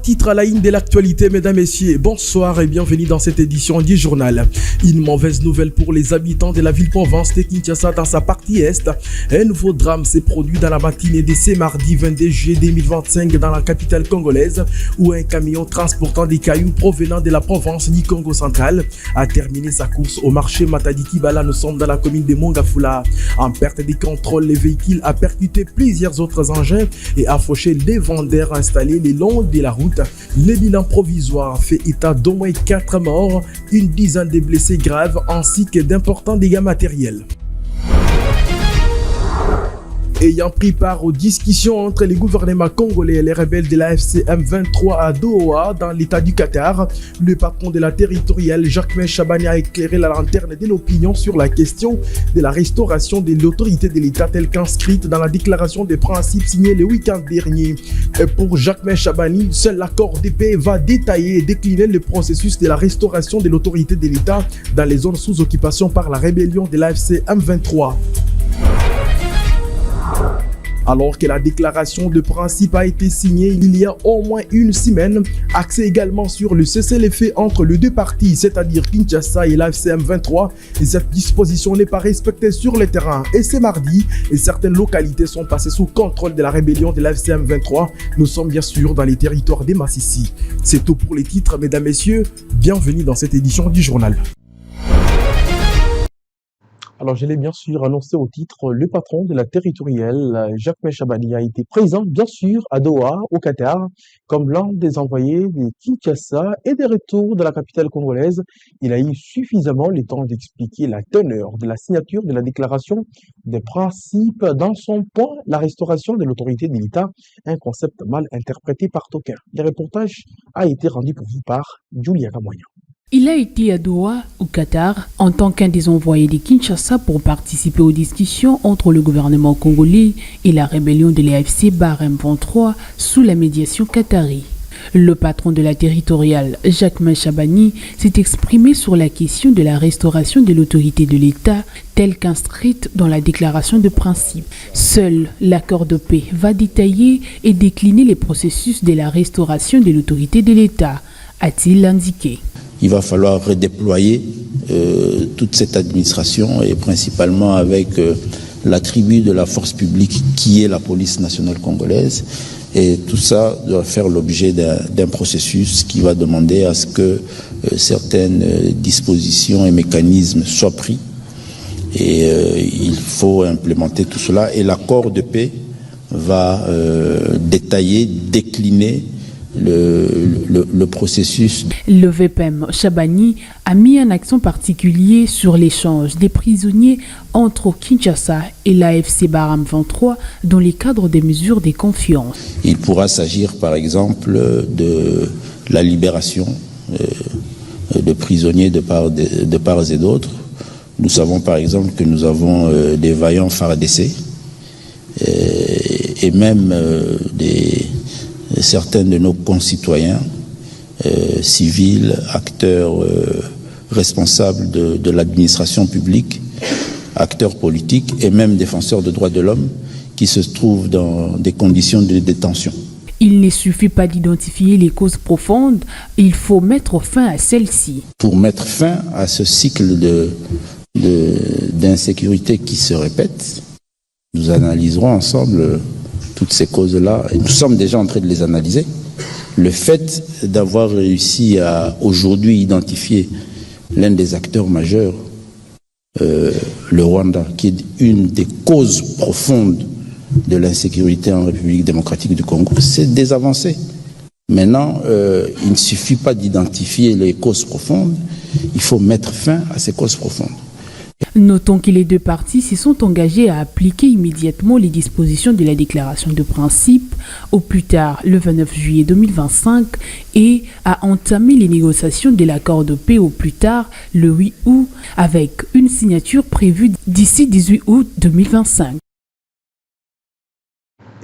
titres à la une de l'actualité, mesdames, messieurs, bonsoir et bienvenue dans cette édition du journal. Une mauvaise nouvelle pour les habitants de la ville-province de Kinshasa dans sa partie est. Un nouveau drame s'est produit dans la matinée de ce mardi 22 juillet 2025 dans la capitale congolaise où un camion transportant des cailloux provenant de la province du Congo central a terminé sa course au marché Matadi Kibala. Nous sommes dans la commune de Mongafula. En perte de contrôle, le véhicule a percuté plusieurs autres engins et a fauché des vendeurs installés le long de la route. Le bilan provisoire fait état d'au moins 4 morts, une dizaine de blessés graves ainsi que d'importants dégâts matériels. Ayant pris part aux discussions entre les gouvernements congolais et les rebelles de la FC M23 à Doha, dans l'état du Qatar, le patron de la territoriale, Jacques Chabani, a éclairé la lanterne de l'opinion sur la question de la restauration de l'autorité de l'État telle qu'inscrite dans la déclaration des principes signée le week-end dernier. Et pour Jacques Chabani, seul l'accord de paix va détailler et décliner le processus de la restauration de l'autorité de l'État dans les zones sous occupation par la rébellion de la FC M23. Alors que la déclaration de principe a été signée il y a au moins une semaine, axée également sur le cessez-le-feu entre les deux parties, c'est-à-dire Kinshasa et l'AFC M23, et cette disposition n'est pas respectée sur le terrain. Et ce mardi, et certaines localités sont passées sous contrôle de la rébellion de l'AFC M23. Nous sommes bien sûr dans les territoires des Massissi. C'est tout pour les titres, mesdames, messieurs. Bienvenue dans cette édition du journal. Alors, je l'ai bien sûr annoncé au titre, le patron de la territoriale, Jacques Chabani, a été présent, bien sûr, à Doha, au Qatar, comme l'un des envoyés de Kinshasa et des retours de la capitale congolaise. Il a eu suffisamment le temps d'expliquer la teneur de la signature de la déclaration des principes dans son point, la restauration de l'autorité de l'État, un concept mal interprété par d'aucuns. Le reportage a été rendu pour vous par Julia Kamoya. Il a été à Doha, au Qatar, en tant qu'un des envoyés de Kinshasa pour participer aux discussions entre le gouvernement congolais et la rébellion de l'AFC M23 sous la médiation qatari. Le patron de la territoriale, Jacques Chabani, s'est exprimé sur la question de la restauration de l'autorité de l'État telle qu'inscrite dans la déclaration de principe. Seul l'accord de paix va détailler et décliner les processus de la restauration de l'autorité de l'État, a-t-il indiqué. Il va falloir redéployer toute cette administration et principalement avec l'attribut de la force publique qui est la police nationale congolaise. Et tout ça doit faire l'objet d'un processus qui va demander à ce que certaines dispositions et mécanismes soient pris. Et il faut implémenter tout cela. Et l'accord de paix va détailler, décliner le processus. Le VPM Chabani a mis un accent particulier sur l'échange des prisonniers entre Kinshasa et l'AFC M23 dans le cadre des mesures de confiance. Il pourra s'agir par exemple de la libération de prisonniers de part et d'autre. Nous savons par exemple que nous avons des vaillants FARDC et même certains de nos concitoyens civils, acteurs responsables de l'administration publique, acteurs politiques et même défenseurs de droits de l'homme qui se trouvent dans des conditions de détention. Il ne suffit pas d'identifier les causes profondes, il faut mettre fin à celles-ci. Pour mettre fin à ce cycle d'insécurité qui se répète, nous analyserons ensemble toutes ces causes-là, et nous sommes déjà en train de les analyser. Le fait d'avoir réussi à aujourd'hui identifier l'un des acteurs majeurs, le Rwanda, qui est une des causes profondes de l'insécurité en République démocratique du Congo, c'est des avancées. Maintenant, il ne suffit pas d'identifier les causes profondes, il faut mettre fin à ces causes profondes. Notons que les deux parties se sont engagées à appliquer immédiatement les dispositions de la déclaration de principe, au plus tard le 29 juillet 2025, et à entamer les négociations de l'accord de paix au plus tard le 8 août, avec une signature prévue d'ici 18 août 2025.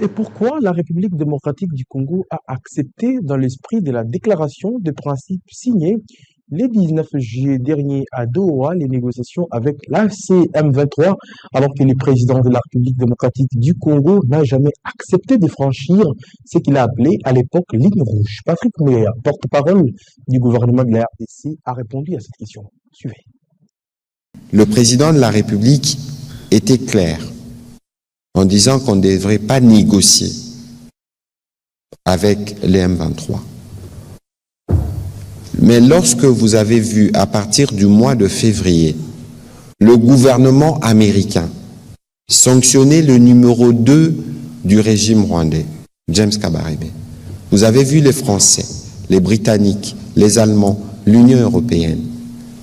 Et pourquoi la République démocratique du Congo a accepté, dans l'esprit de la déclaration de principe signée le 19 juillet dernier à Doha les négociations avec l'AFC M23, alors que le président de la République démocratique du Congo n'a jamais accepté de franchir ce qu'il a appelé à l'époque ligne rouge. Patrick Mouya, porte-parole du gouvernement de la RDC, a répondu à cette question. Suivez. Le président de la République était clair en disant qu'on ne devrait pas négocier avec les M23. Mais lorsque vous avez vu, à partir du mois de février, le gouvernement américain sanctionner le numéro 2 du régime rwandais, James Kabarebe, vous avez vu les Français, les Britanniques, les Allemands, l'Union européenne,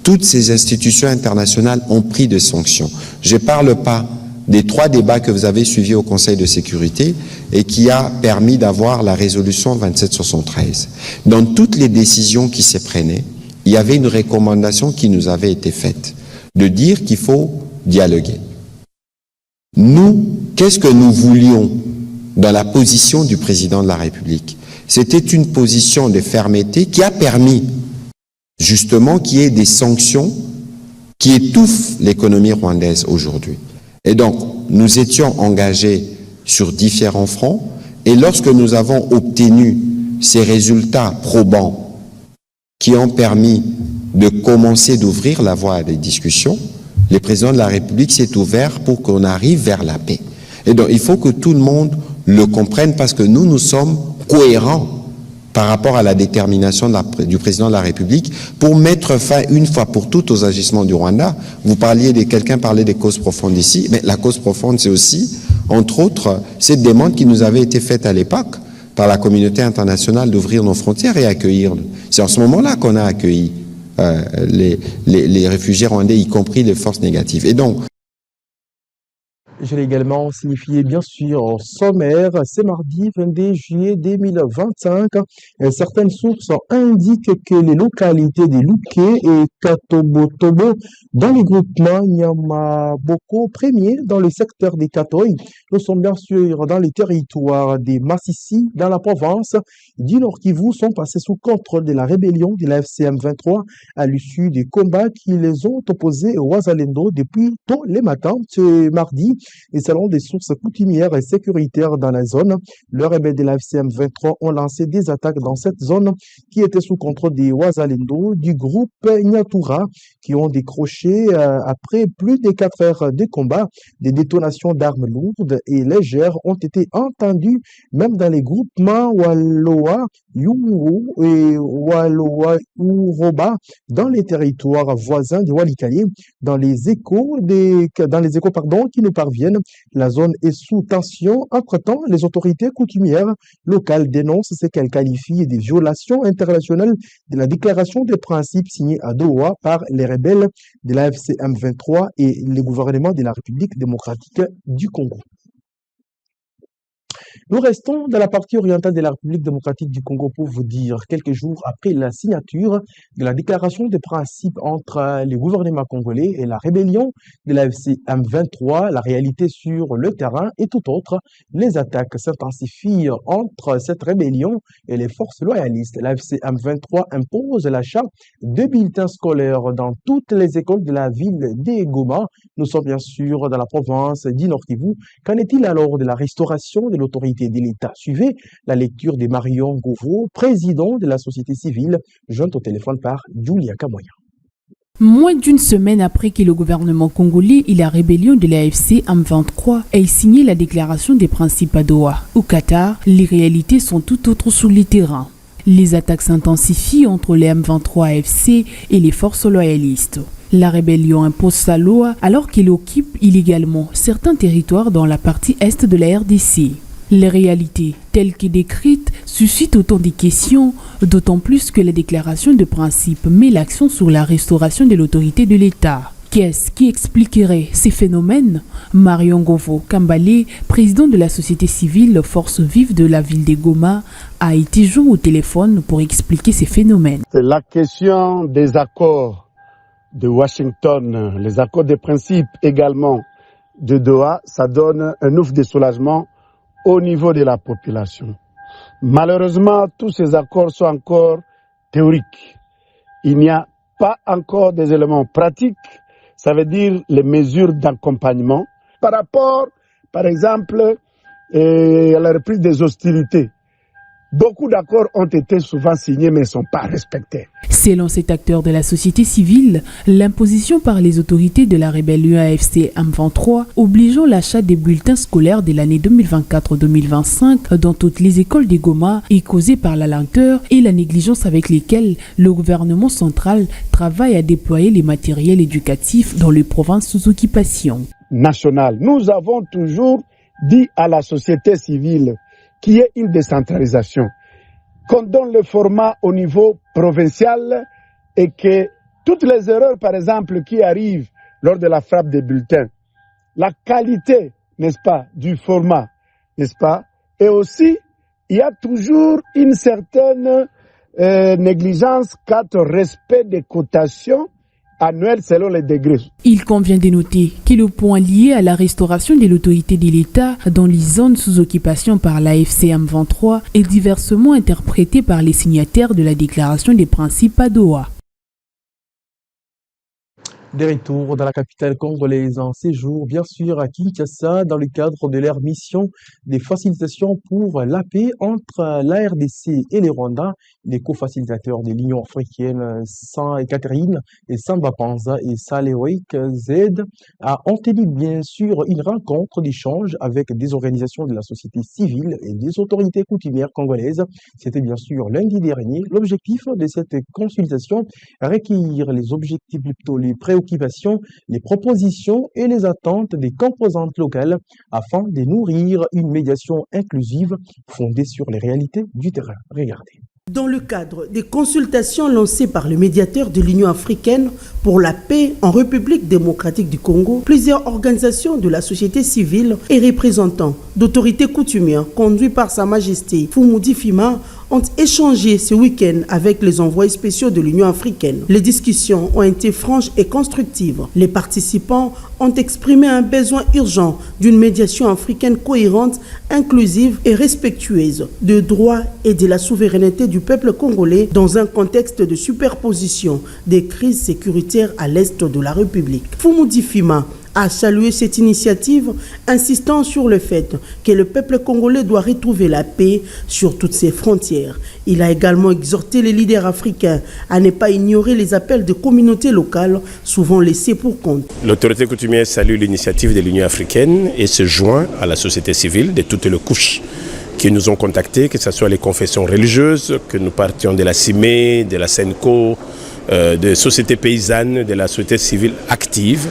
toutes ces institutions internationales ont pris des sanctions. Je ne parle pas des 3 débats que vous avez suivis au Conseil de sécurité et qui a permis d'avoir la résolution 2773. Dans toutes les décisions qui se prenaient, il y avait une recommandation qui nous avait été faite, de dire qu'il faut dialoguer. Nous, qu'est-ce que nous voulions dans la position du président de la République? C'était une position de fermeté qui a permis justement qu'il y ait des sanctions qui étouffent l'économie rwandaise aujourd'hui. Et donc, nous étions engagés sur différents fronts, et lorsque nous avons obtenu ces résultats probants qui ont permis de commencer d'ouvrir la voie à des discussions, le président de la République s'est ouvert pour qu'on arrive vers la paix. Et donc, il faut que tout le monde le comprenne parce que nous sommes cohérents par rapport à la détermination du président de la République pour mettre fin une fois pour toutes aux agissements du Rwanda. Quelqu'un parlait des causes profondes ici, mais la cause profonde, c'est aussi, entre autres, cette demande qui nous avait été faite à l'époque par la communauté internationale d'ouvrir nos frontières et accueillir. C'est en ce moment-là qu'on a accueilli les réfugiés rwandais, y compris les forces négatives. Et donc, Je l'ai également signifié, bien sûr, au sommaire, ce mardi 22 juillet 2025. Certaines sources indiquent que les localités de Luké et Katobotobo, dans les groupements Nyamaboko premier, dans le secteur des Katoy, nous sommes bien sûr dans les territoires des Massissi, dans la province du Nord Kivu, sont passés sous contrôle de la rébellion de la FCM 23 à l'issue des combats qui les ont opposés au Wazalendo depuis tôt le matin ce mardi. Et selon des sources coutumières et sécuritaires dans la zone, les rebelles de la FCM 23 ont lancé des attaques dans cette zone qui était sous contrôle des Wazalendo du groupe Nyatura qui ont décroché après plus de 4 heures de combat. Des détonations d'armes lourdes et légères ont été entendues même dans les groupements Waloa, Yungu et Waloa Uroba dans les territoires voisins de Walikale. Dans les échos qui nous parviennent, la zone est sous tension. Entre-temps, les autorités coutumières locales dénoncent ce qu'elles qualifient de violations internationales de la déclaration des principes signée à Doha par les rebelles de la FCM 23 et le gouvernement de la République démocratique du Congo. Nous restons dans la partie orientale de la République démocratique du Congo pour vous dire, quelques jours après la signature de la déclaration de principe entre le gouvernement congolais et la rébellion de la FCM 23, la réalité sur le terrain est tout autre. Les attaques s'intensifient entre cette rébellion et les forces loyalistes. La FCM 23 impose l'achat de bulletins scolaires dans toutes les écoles de la ville de Goma. Nous sommes bien sûr dans la province du Nord Kivu. Qu'en est-il alors de la restauration de l'autorité de l'État? Suivez la lecture de Marion Govo, président de la société civile, jointe au téléphone par Julia Kamoya. Moins d'une semaine après que le gouvernement congolais et la rébellion de l'AFC M23 aient signé la déclaration des principes à Doha, au Qatar, les réalités sont tout autres sur le terrain. Les attaques s'intensifient entre les M23 AFC et les forces loyalistes. La rébellion impose sa loi alors qu'elle occupe illégalement certains territoires dans la partie est de la RDC. Les réalités, telles que décrites, suscitent autant de questions, d'autant plus que la déclaration de principe met l'accent sur la restauration de l'autorité de l'État. Qu'est-ce qui expliquerait ces phénomènes? Marion Govo Kambale, président de la société civile Force Vive de la ville de Goma, a été joint au téléphone pour expliquer ces phénomènes. C'est la question des accords de Washington, les accords de principe également de Doha, ça donne un ouf de soulagement au niveau de la population. Malheureusement, tous ces accords sont encore théoriques. Il n'y a pas encore des éléments pratiques, ça veut dire les mesures d'accompagnement par rapport, par exemple, à la reprise des hostilités. Beaucoup d'accords ont été souvent signés mais ne sont pas respectés. Selon cet acteur de la société civile, l'imposition par les autorités de la rébellion AFC M23 obligeant l'achat des bulletins scolaires de l'année 2024-2025 dans toutes les écoles des Goma est causée par la lenteur et la négligence avec lesquelles le gouvernement central travaille à déployer les matériels éducatifs dans les provinces sous occupation. Nationale. Nous avons toujours dit à la société civile qu'il y ait une décentralisation, qu'on donne le format au niveau provincial et que toutes les erreurs, par exemple, qui arrivent lors de la frappe des bulletins, la qualité, n'est-ce pas, du format, n'est-ce pas, et aussi, il y a toujours une certaine négligence quant au respect des cotations annuelles selon les degrés. Il convient de noter que le point lié à la restauration de l'autorité de l'État dans les zones sous occupation par l'AFC M23 est diversement interprété par les signataires de la déclaration des principes à Doha. De retour dans la capitale congolaise en séjour, bien sûr, à Kinshasa, dans le cadre de leur mission des facilitations pour la paix entre la RDC et les Rwandais. Les co-facilitateurs de l'Union africaine, Catherine et Samba Panza et Saléoïk Z, ont tenu bien sûr une rencontre d'échange avec des organisations de la société civile et des autorités coutumières congolaises. C'était bien sûr lundi dernier. L'objectif de cette consultation, recueillir les objectifs, plutôt les préoccupations, les propositions et les attentes des composantes locales afin de nourrir une médiation inclusive fondée sur les réalités du terrain. Regardez. Dans le cadre des consultations lancées par le médiateur de l'Union africaine pour la paix en République démocratique du Congo, plusieurs organisations de la société civile et représentants d'autorités coutumières conduits par Sa Majesté Fumudi Fima ont échangé ce week-end avec les envoyés spéciaux de l'Union africaine. Les discussions ont été franches et constructives. Les participants ont exprimé un besoin urgent d'une médiation africaine cohérente, inclusive et respectueuse des droits et de la souveraineté du peuple congolais dans un contexte de superposition des crises sécuritaires à l'est de la République. Fumudi Fima a salué cette initiative, insistant sur le fait que le peuple congolais doit retrouver la paix sur toutes ses frontières. Il a également exhorté les leaders africains à ne pas ignorer les appels de communautés locales, souvent laissées pour compte. L'autorité coutumière salue l'initiative de l'Union africaine et se joint à la société civile de toutes les couches qui nous ont contactés, que ce soit les confessions religieuses, que nous partions de la CIME, de la SENCO, des sociétés paysannes, de la société civile active.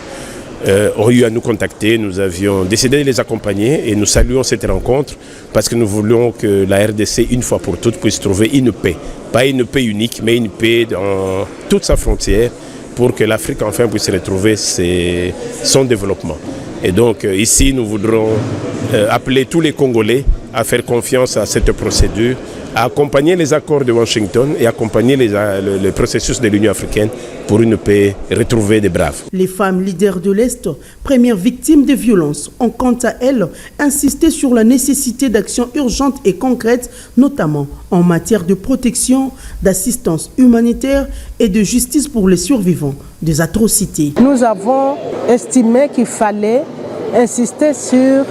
Ont eu à nous contacter, nous avions décidé de les accompagner et nous saluons cette rencontre parce que nous voulons que la RDC, une fois pour toutes, puisse trouver une paix. Pas une paix unique, mais une paix dans toute sa frontière pour que l'Afrique enfin puisse retrouver son développement. Et donc ici, nous voudrons appeler tous les Congolais à faire confiance à cette procédure, à accompagner les accords de Washington et accompagner le processus de l'Union africaine pour une paix retrouvée des braves. Les femmes leaders de l'Est, premières victimes de violences, ont quant à elles insisté sur la nécessité d'actions urgentes et concrètes, notamment en matière de protection, d'assistance humanitaire et de justice pour les survivants des atrocités. Nous avons estimé qu'il fallait insister sur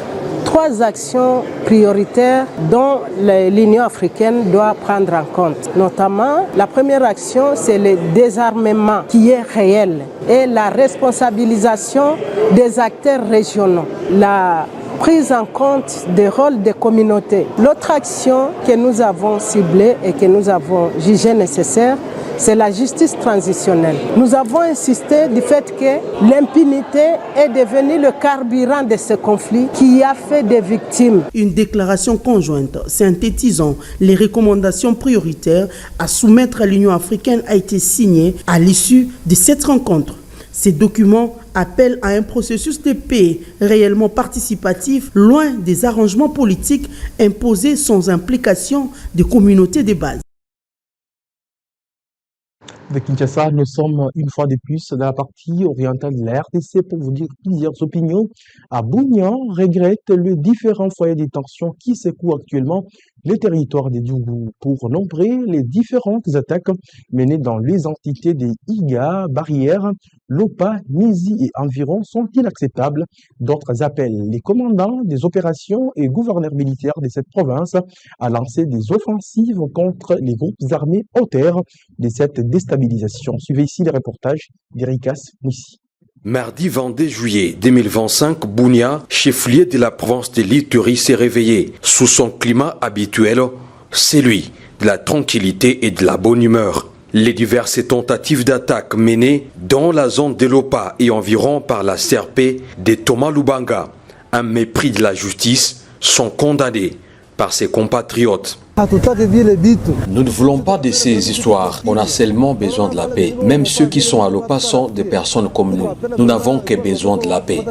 3 actions prioritaires dont l'Union africaine doit prendre en compte. Notamment, la première action, c'est le désarmement qui est réel et la responsabilisation des acteurs régionaux. La prise en compte des rôles des communautés. L'autre action que nous avons ciblée et que nous avons jugée nécessaire, c'est la justice transitionnelle. Nous avons insisté du fait que l'impunité est devenue le carburant de ce conflit qui a fait des victimes. Une déclaration conjointe synthétisant les recommandations prioritaires à soumettre à l'Union africaine a été signée à l'issue de cette rencontre. Ces documents appellent à un processus de paix réellement participatif, loin des arrangements politiques imposés sans implication des communautés de base. De Kinshasa, nous sommes une fois de plus dans la partie orientale de la RDC pour vous dire plusieurs opinions. À Bougnan, regrette les différents foyers de tension qui secouent actuellement les territoires des Djougou pour nombrer les différentes attaques menées dans les entités des Iga, Barrières, Lopa, Nizi et environ sont inacceptables. D'autres appellent les commandants des opérations et gouverneurs militaires de cette province à lancer des offensives contre les groupes armés au terre de cette déstabilisation. Suivez ici les reportages d'Erikas Moussi. Mardi 22 juillet 2025, Bunia, chef-lieu de la province de l'Ituri, s'est réveillé. Sous son climat habituel, celui de la tranquillité et de la bonne humeur. Les diverses tentatives d'attaque menées dans la zone de Lopa et environ par la CRP de Thomas Lubanga, un mépris de la justice, sont condamnés par ses compatriotes. Nous ne voulons pas de ces histoires. On a seulement besoin de la paix. Même ceux qui sont à Lopa sont des personnes comme nous. Nous n'avons que besoin de la paix.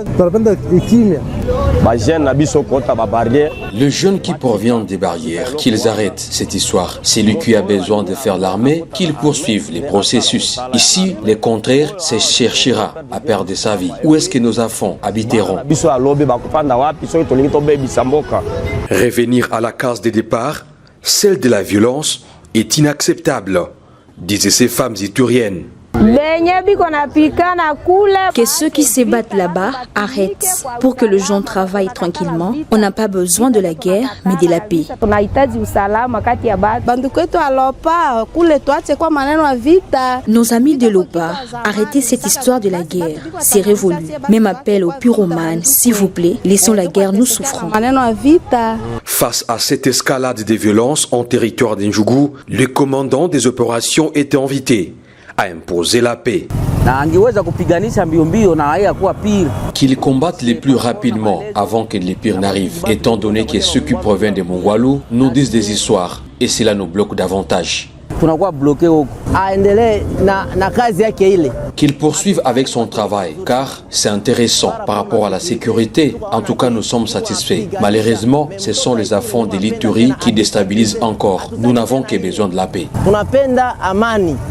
Les jeunes qui proviennent des barrières, qu'ils arrêtent cette histoire. Celui qui a besoin de faire l'armée, qu'ils poursuivent les processus. Ici, le contraire, c'est cherchera à perdre sa vie. Où est-ce que nos enfants habiteront? Revenir à la case de départ, celle de la violence, est inacceptable, disaient ces femmes ituriennes. Que ceux qui se battent là-bas arrêtent pour que les gens travaillent tranquillement. On n'a pas besoin de la guerre, mais de la paix. Nos amis de Lopa, arrêtez cette histoire de la guerre. C'est révolu. Même appel aux pyromanes, s'il vous plaît, laissons la guerre, nous souffrons. Face à cette escalade des violences en territoire d'Ndjougou, le commandant des opérations était invité à imposer la paix. Qu'ils combattent les plus rapidement avant que les pires n'arrivent, étant donné que ceux qui proviennent de Mongwalu nous disent des histoires et cela nous bloque davantage. Qu'il poursuive avec son travail, car c'est intéressant par rapport à la sécurité. En tout cas, nous sommes satisfaits. Malheureusement, ce sont les enfants de l'Ituri qui déstabilisent encore. Nous n'avons que besoin de la paix.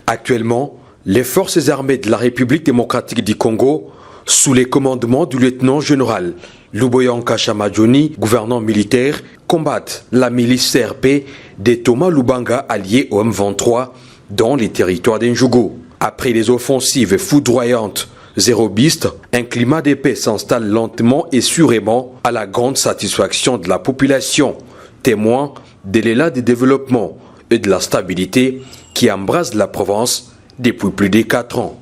Actuellement, les forces armées de la République démocratique du Congo, sous les commandements du lieutenant-général Luboyanka Chamadjoni, gouverneur militaire, combattent la milice CRP de Thomas Lubanga allié au M23 dans les territoires d'Ndjougou. Après les offensives foudroyantes zérobistes, un climat de paix s'installe lentement et sûrement à la grande satisfaction de la population, témoin de l'élan de développement et de la stabilité qui embrasse la province depuis plus de 4 ans.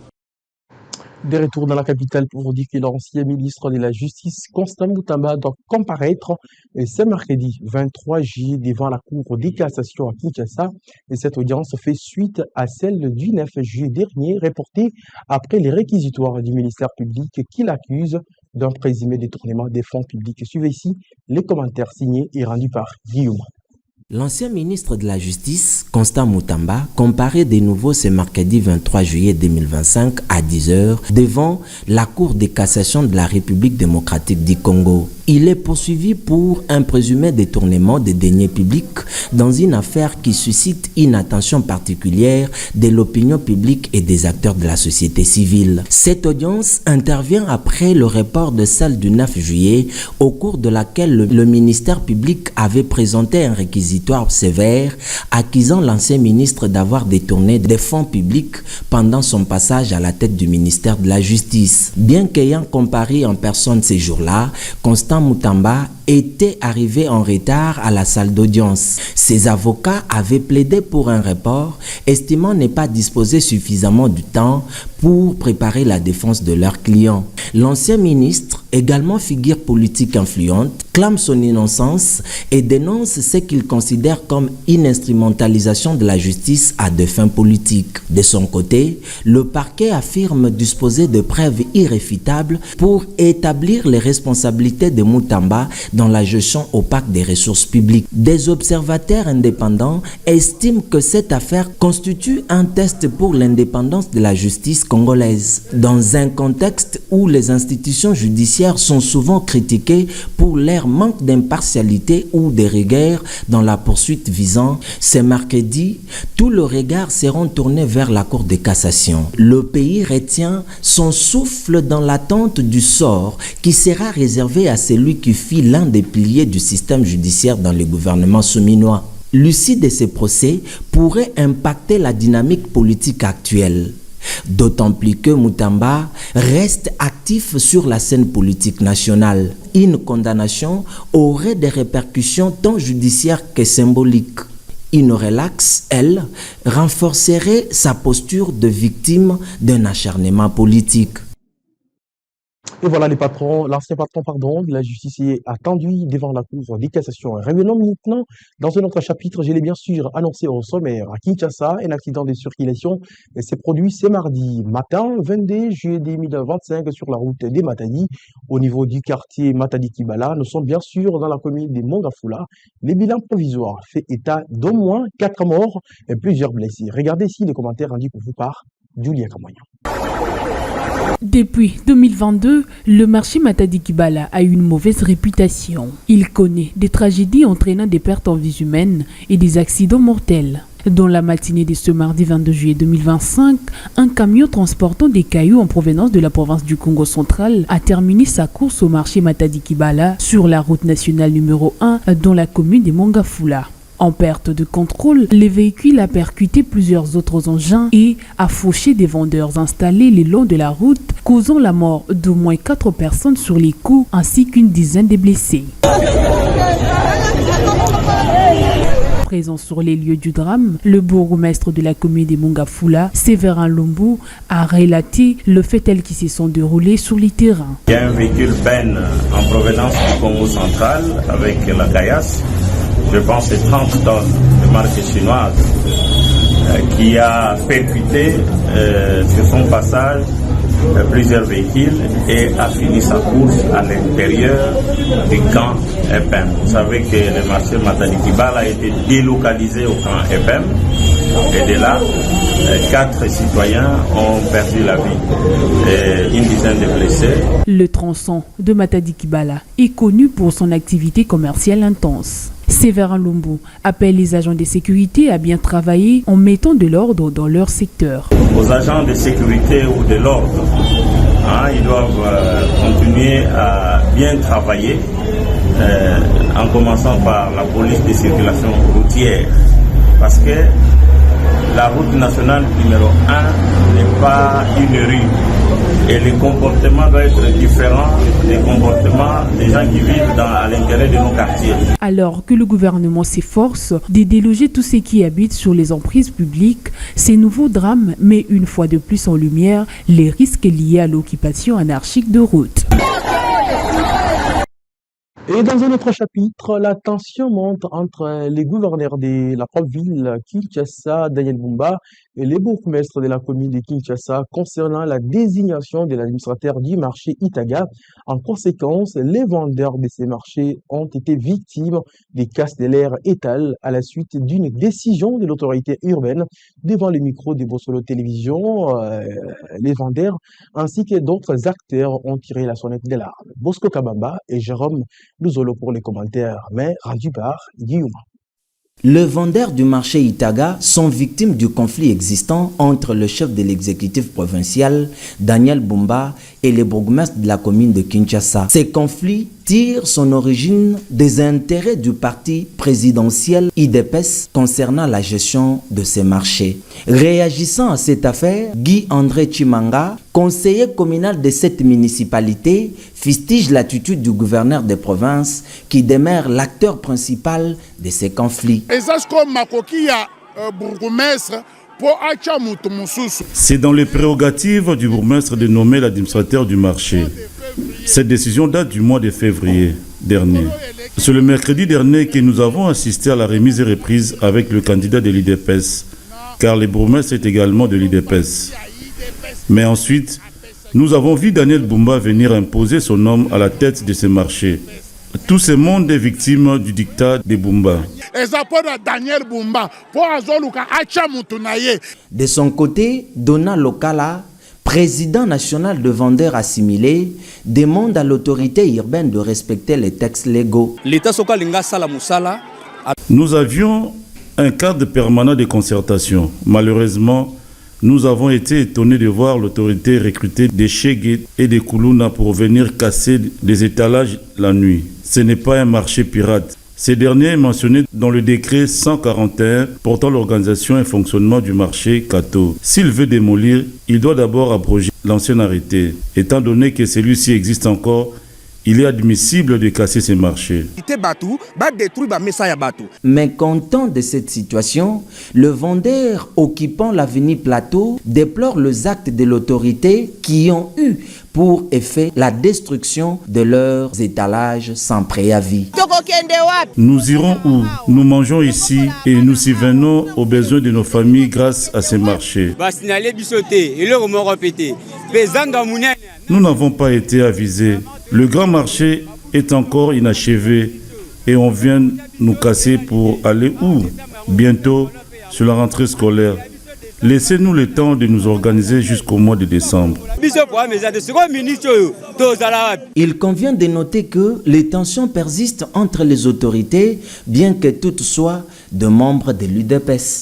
De retour dans la capitale pour dire que l'ancien ministre de la Justice, Constant Mutamba, doit comparaître ce mercredi 23 juillet devant la Cour de cassation à Kinshasa. Et cette audience fait suite à celle du 9 juillet dernier, reportée après les réquisitoires du ministère public qui l'accuse d'un présumé détournement des fonds publics. Suivez ici les commentaires signés et rendus par Guillaume. L'ancien ministre de la Justice, Constant Mutamba, comparaît de nouveau ce mercredi 23 juillet 2025 à 10h devant la Cour de cassation de la République démocratique du Congo. Il est poursuivi pour un présumé détournement des deniers publics dans une affaire qui suscite une attention particulière de l'opinion publique et des acteurs de la société civile. Cette audience intervient après le report de celle du 9 juillet, au cours de laquelle le ministère public avait présenté un réquisitoire sévère accusant l'ancien ministre d'avoir détourné des fonds publics pendant son passage à la tête du ministère de la Justice. Bien qu'ayant comparé en personne ces jours-là, Constant Mutamba était arrivé en retard à la salle d'audience. Ses avocats avaient plaidé pour un report, estimant ne pas disposer suffisamment du temps pour préparer la défense de leurs clients. L'ancien ministre, également figure politique influente, clame son innocence et dénonce ce qu'il considère comme une instrumentalisation de la justice à des fins politiques. De son côté, le parquet affirme disposer de preuves irréfutables pour établir les responsabilités de Mutamba dans la gestion opaque des ressources publiques. Des observateurs indépendants estiment que cette affaire constitue un test pour l'indépendance de la justice congolaise. Dans un contexte où les les institutions judiciaires sont souvent critiquées pour leur manque d'impartialité ou de rigueur dans la poursuite visant ces mercredi, tous les regards seront tournés vers la Cour de cassation. Le pays retient son souffle dans l'attente du sort qui sera réservé à celui qui fut l'un des piliers du système judiciaire dans le gouvernement souminois. L'issue de ces procès pourrait impacter la dynamique politique actuelle. D'autant plus que Mutamba reste actif sur la scène politique nationale. Une condamnation aurait des répercussions tant judiciaires que symboliques. Une relaxe, elle, renforcerait sa posture de victime d'un acharnement politique. Et voilà l'ancien patron de la justice est attendu devant la Cour de cassation. Revenons maintenant dans un autre chapitre. Je l'ai bien sûr annoncé au sommaire. À Kinshasa, un accident de circulation s'est produit ce mardi matin, 22 juillet 2025, sur la route des Matadi, au niveau du quartier Matadi-Kibala. Nous sommes bien sûr dans la commune de Mongafula. Les bilans provisoires fait état d'au moins 4 morts et plusieurs blessés. Regardez ici les commentaires rendus pour vous par Julia Kamoya. Depuis 2022, le marché Matadi-Kibala a une mauvaise réputation. Il connaît des tragédies entraînant des pertes en vies humaines et des accidents mortels. Dans la matinée de ce mardi 22 juillet 2025, un camion transportant des cailloux en provenance de la province du Congo central a terminé sa course au marché Matadi-Kibala sur la route nationale numéro 1 dans la commune de Mongafula. En perte de contrôle, le véhicule a percuté plusieurs autres engins et a fauché des vendeurs installés le long de la route, causant la mort d'au moins 4 personnes sur les coups ainsi qu'une dizaine de blessés. Présent sur les lieux du drame, le bourgmestre de la commune de Mongafula, Séverin Lombo, a relaté le fait tel qui se sont déroulés sur les terrains. Il y a un véhicule Ben en provenance du Congo central avec la caillasse. Je pense que c'est 30 tonnes de marque chinoise qui a percuté sur son passage plusieurs véhicules et a fini sa course à l'intérieur du camp EPEM. Vous savez que le marché Matadi-Kibala a été délocalisé au camp EPEM et de là, 4 citoyens ont perdu la vie et une dizaine de blessés. Le tronçon de Matadi-Kibala est connu pour son activité commerciale intense. Séverin Lombo appelle les agents de sécurité à bien travailler en mettant de l'ordre dans leur secteur. Aux agents de sécurité ou de l'ordre, ils doivent continuer à bien travailler, en commençant par la police de circulation routière, parce que la route nationale numéro 1 n'est pas une rue. Et le comportement doit être différent des comportements des gens qui vivent à l'intérieur de nos quartiers. Alors que le gouvernement s'efforce de déloger tous ceux qui habitent sur les emprises publiques, ces nouveaux drames mettent une fois de plus en lumière les risques liés à l'occupation anarchique de routes. Et dans un autre chapitre, la tension monte entre les gouverneurs de la propre ville Kinshasa, Daniel Bumba, et les bourgmestres de la commune de Kinshasa concernant la désignation de l'administrateur du marché Itaga. En conséquence, les vendeurs de ces marchés ont été victimes des casses de l'air étal à la suite d'une décision de l'autorité urbaine. Devant les micros de Bossolo Télévision, les vendeurs ainsi que d'autres acteurs ont tiré la sonnette d'alarme. Bosco Kabamba et Jérôme Luzolo pour les commentaires, mais rendu par Guillaume. Les vendeurs du marché Itaga sont victimes du conflit existant entre le chef de l'exécutif provincial, Daniel Bumba, et les bourgmestres de la commune de Kinshasa. Ces conflits tirent son origine des intérêts du parti présidentiel IDPS concernant la gestion de ces marchés. Réagissant à cette affaire, Guy-André Chimanga, conseiller communal de cette municipalité, fustige l'attitude du gouverneur de province qui demeure l'acteur principal de ces conflits. C'est dans les prérogatives du bourgmestre de nommer l'administrateur du marché. Cette décision date du mois de février dernier. C'est le mercredi dernier que nous avons assisté à la remise et reprise avec le candidat de l'IDPS, car le bourgmestre est également de l'IDPS. Mais ensuite, nous avons vu Daniel Bumba venir imposer son homme à la tête de ce marché. Tout ce monde est victime du dictat de Bumba. De son côté, Donna Lokala, président national de vendeurs assimilés, demande à l'autorité urbaine de respecter les textes légaux. Nous avions un cadre permanent de concertation. Malheureusement, nous avons été étonnés de voir l'autorité recruter des Cheguet et des Koulouna pour venir casser des étalages la nuit. Ce n'est pas un marché pirate. Ces derniers est mentionné dans le décret 141 portant l'organisation et fonctionnement du marché Kato. S'il veut démolir, il doit d'abord abroger l'ancien arrêté. Étant donné que celui-ci existe encore, il est admissible de casser ces marchés. Mais content de cette situation, le vendeur occupant l'avenue Plateau déplore les actes de l'autorité qui ont eu pour effet la destruction de leurs étalages sans préavis. Nous irons où? Nous mangeons ici et nous subvenons aux besoins de nos familles grâce à ces marchés. Nous n'avons pas été avisés. Le grand marché est encore inachevé et on vient nous casser pour aller où? Bientôt, sur la rentrée scolaire. Laissez-nous le temps de nous organiser jusqu'au mois de décembre. Il convient de noter que les tensions persistent entre les autorités, bien que toutes soient de membres de l'UDPS.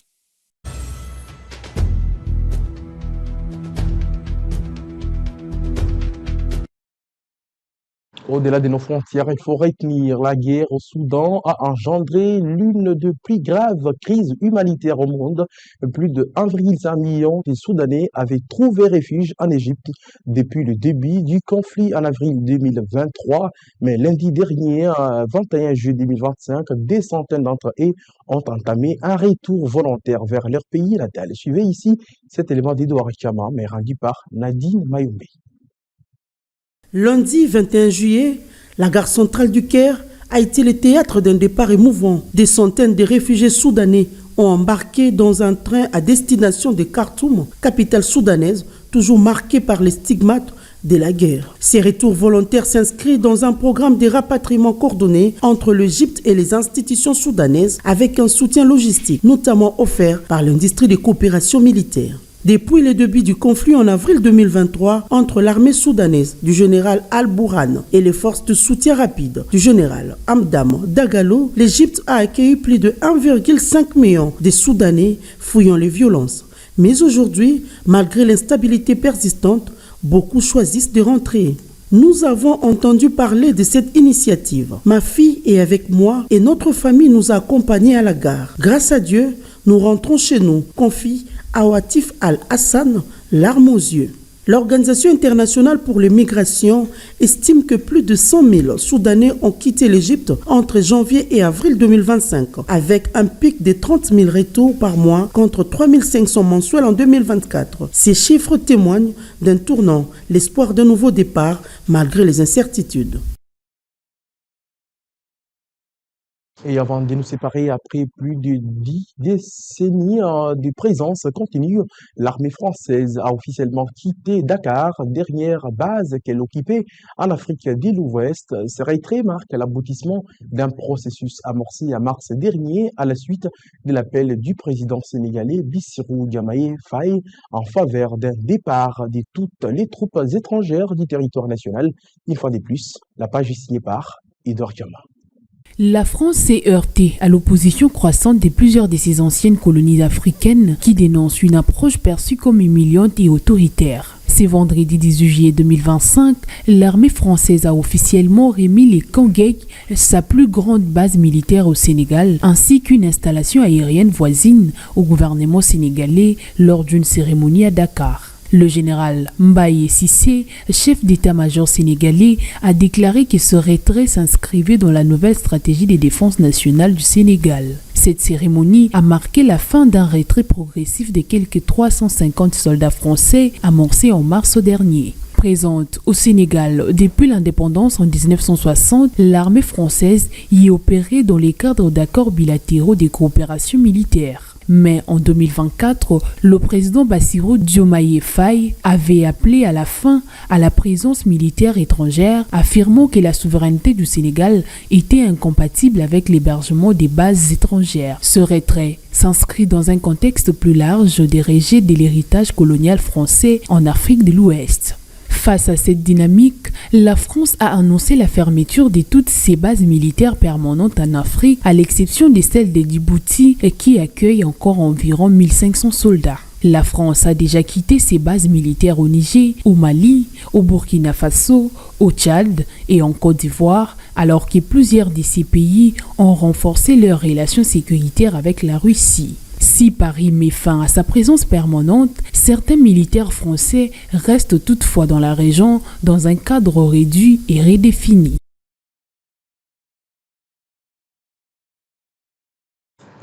Au-delà de nos frontières, il faut retenir la guerre au Soudan a engendré l'une des plus graves crises humanitaires au monde. Plus de 1,5 million de Soudanais avaient trouvé refuge en Égypte depuis le début du conflit en avril 2023. Mais lundi dernier, 21 juillet 2025, des centaines d'entre eux ont entamé un retour volontaire vers leur pays natal. Suivez ici cet élément d'Edouard Chama, mais rendu par Nadine Mayombe. Lundi 21 juillet, la gare centrale du Caire a été le théâtre d'un départ émouvant. Des centaines de réfugiés soudanais ont embarqué dans un train à destination de Khartoum, capitale soudanaise, toujours marquée par les stigmates de la guerre. Ces retours volontaires s'inscrivent dans un programme de rapatriement coordonné entre l'Égypte et les institutions soudanaises avec un soutien logistique, notamment offert par l'industrie de coopération militaire. Depuis le début du conflit en avril 2023 entre l'armée soudanaise du général Al-Bourhan et les forces de soutien rapide du général Hamdam Dagalo, l'Égypte a accueilli plus de 1,5 million de Soudanais fuyant les violences. Mais aujourd'hui, malgré l'instabilité persistante, beaucoup choisissent de rentrer. Nous avons entendu parler de cette initiative. Ma fille est avec moi et notre famille nous a accompagnés à la gare. Grâce à Dieu, nous rentrons chez nous, confie Awatif Al-Hassan, larmes aux yeux. L'Organisation internationale pour les migrations estime que plus de 100 000 Soudanais ont quitté l'Égypte entre janvier et avril 2025, avec un pic de 30 000 retours par mois contre 3 500 mensuels en 2024. Ces chiffres témoignent d'un tournant, l'espoir d'un nouveau départ malgré les incertitudes. Et avant de nous séparer, après plus de 10 décennies de présence continue, l'armée française a officiellement quitté Dakar, dernière base qu'elle occupait en Afrique de l'Ouest. Ce retrait marque l'aboutissement d'un processus amorcé en mars dernier à la suite de l'appel du président sénégalais Bassirou Diomaye Faye en faveur d'un départ de toutes les troupes étrangères du territoire national. Une fois de plus, la page est signée par Edouard Chama. La France s'est heurtée à l'opposition croissante de plusieurs de ses anciennes colonies africaines qui dénoncent une approche perçue comme humiliante et autoritaire. Ce vendredi 18 juillet 2025, l'armée française a officiellement remis les Kanguek, sa plus grande base militaire au Sénégal, ainsi qu'une installation aérienne voisine au gouvernement sénégalais lors d'une cérémonie à Dakar. Le général Mbaye Cissé, chef d'état-major sénégalais, a déclaré que ce retrait s'inscrivait dans la nouvelle stratégie de défense nationale du Sénégal. Cette cérémonie a marqué la fin d'un retrait progressif de quelques 350 soldats français amorcé en mars dernier. Présente au Sénégal depuis l'indépendance en 1960, l'armée française y opérait dans les cadres d'accords bilatéraux de coopération militaire. Mais en 2024, le président Bassirou Diomaye Faye avait appelé à la fin à la présence militaire étrangère, affirmant que la souveraineté du Sénégal était incompatible avec l'hébergement des bases étrangères. Ce retrait s'inscrit dans un contexte plus large des rejet de l'héritage colonial français en Afrique de l'Ouest. Face à cette dynamique, la France a annoncé la fermeture de toutes ses bases militaires permanentes en Afrique, à l'exception de celle de Djibouti qui accueille encore environ 1500 soldats. La France a déjà quitté ses bases militaires au Niger, au Mali, au Burkina Faso, au Tchad et en Côte d'Ivoire, alors que plusieurs de ces pays ont renforcé leurs relations sécuritaires avec la Russie. Si Paris met fin à sa présence permanente, certains militaires français restent toutefois dans la région dans un cadre réduit et redéfini.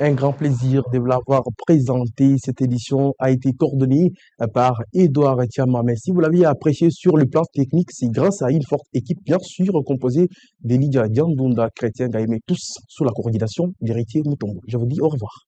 Un grand plaisir de vous l'avoir présenté. Cette édition a été coordonnée par Edouard Thiama. Mais si vous l'aviez apprécié sur le plan technique, c'est grâce à une forte équipe, bien sûr, composée d'Elidia Diandunda, Chrétien Gaïmé, tous sous la coordination d'Héritier Moutombo. Je vous dis au revoir.